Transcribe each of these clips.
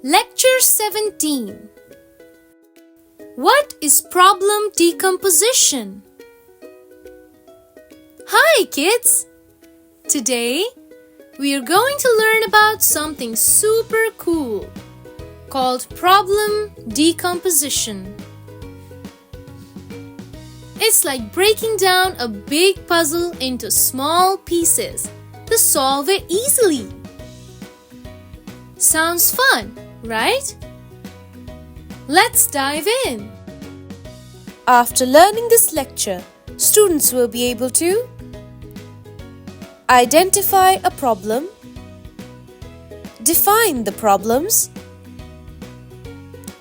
Lecture 17. What is problem decomposition? Hi kids! Today we are going to learn about something super cool called problem decomposition. It's like breaking down a big puzzle into small pieces to solve it easily. Sounds fun, right? Let's dive in. After learning this lecture, students will be able to identify a problem, define the problems,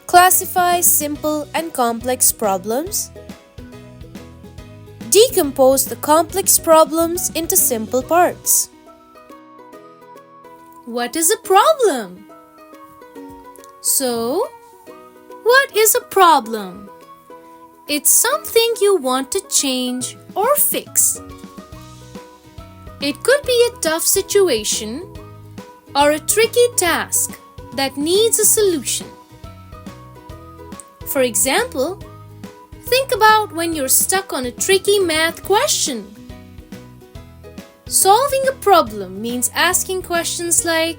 classify simple and complex problems, decompose the complex problems into simple parts. What is a problem? So, what is a problem? It's something you want to change or fix. It could be a tough situation or a tricky task that needs a solution. For example, think about when you're stuck on a tricky math question. Solving a problem means asking questions like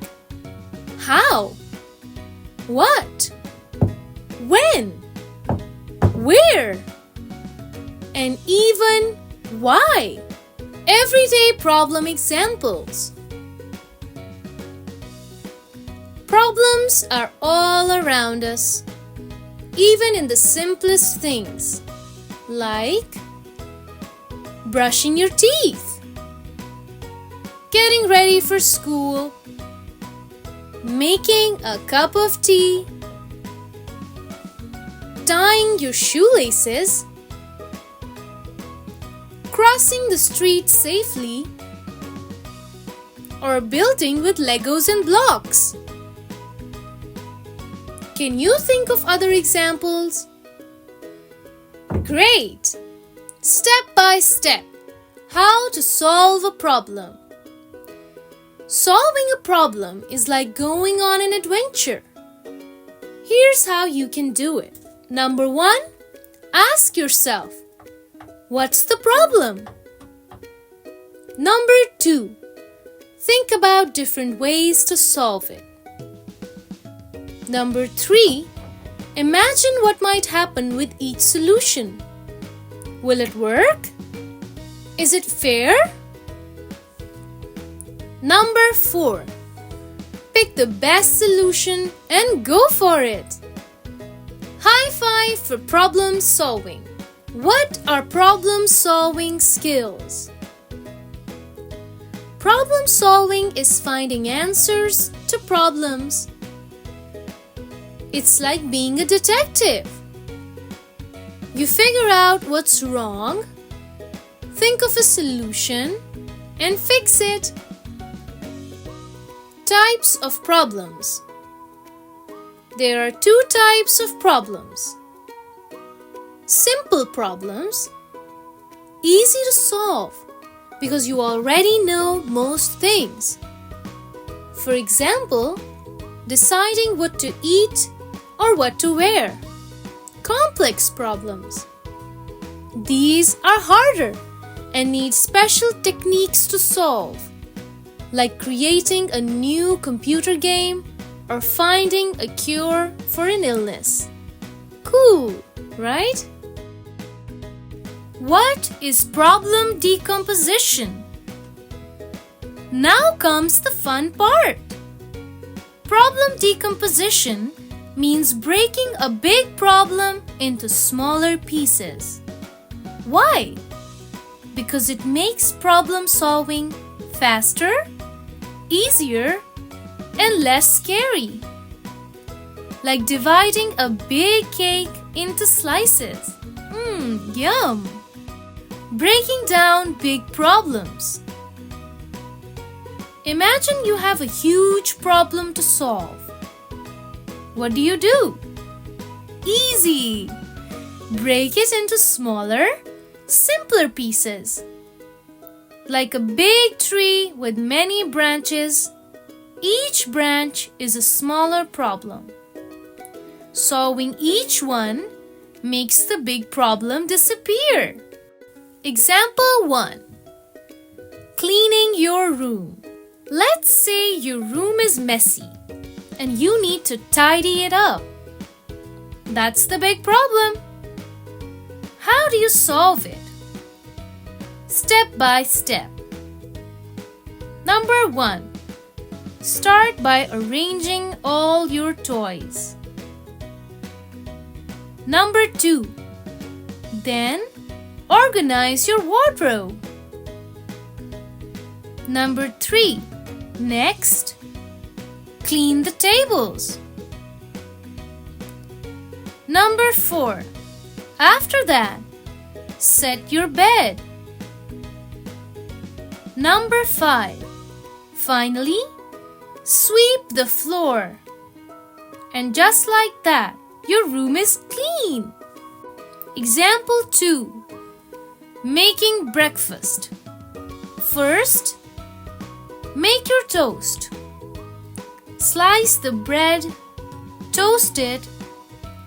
how, what, when, where, and even why. Everyday problem examples. Problems are all around us, even in the simplest things, like brushing your teeth, getting ready for school, making a cup of tea, tying your shoelaces, crossing the street safely, or building with Legos and blocks. Can you think of other examples? Great! Step by step, how to solve a problem. Solving a problem is like going on an adventure. Here's how you can do it. Number 1, ask yourself, what's the problem? Number 2, think about different ways to solve it. Number 3, imagine what might happen with each solution. Will it work? Is it fair? Number 4, pick the best solution and go for it. High five for problem solving. What are problem solving skills? Problem solving is finding answers to problems. It's like being a detective. You figure out what's wrong, think of a solution, and fix it. Types of problems. There are 2 types of problems. Simple problems, easy to solve because you already know most things. For example, deciding what to eat or what to wear. Complex problems. These are harder and need special techniques to solve, like creating a new computer game or finding a cure for an illness. Cool, right? What is problem decomposition? Now comes the fun part. Problem decomposition means breaking a big problem into smaller pieces. Why? Because it makes problem solving faster, easier, and less scary. Like dividing a big cake into slices. Yum! Breaking down big problems. Imagine you have a huge problem to solve. What do? Easy! Break it into smaller, simpler pieces. Like a big tree with many branches, Each branch is a smaller problem. Solving each one makes the big problem disappear. Example 1. Cleaning your room. Let's say your room is messy and you need to tidy it up. That's the big problem. How do you solve it? Step by step. Number 1. Start by arranging all your toys. Number 2. Then, organize your wardrobe. Number 3. Next, clean the tables. Number 4. After that, set your bed. Number 5. Finally, sweep the floor. And just like that, your room is clean. Example 2. Making breakfast. First, make your toast. Slice the bread, toast it,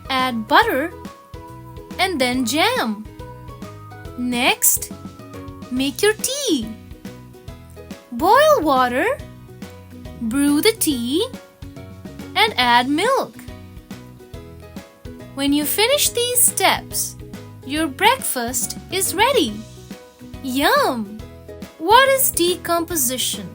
add butter, and then jam. Next, make your tea. Boil water, brew the tea, and add milk. When you finish these steps, your breakfast is ready. Yum! What is decomposition?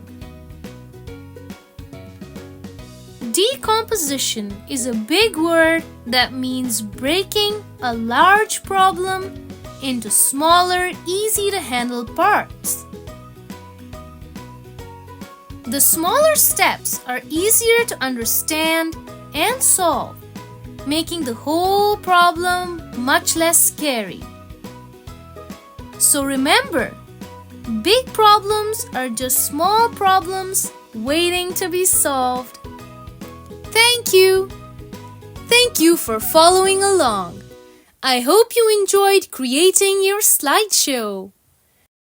Decomposition is a big word that means breaking a large problem into smaller, easy-to-handle parts. The smaller steps are easier to understand and solve, making the whole problem much less scary. So remember, big problems are just small problems waiting to be solved. Thank you! Thank you for following along. I hope you enjoyed creating your slideshow.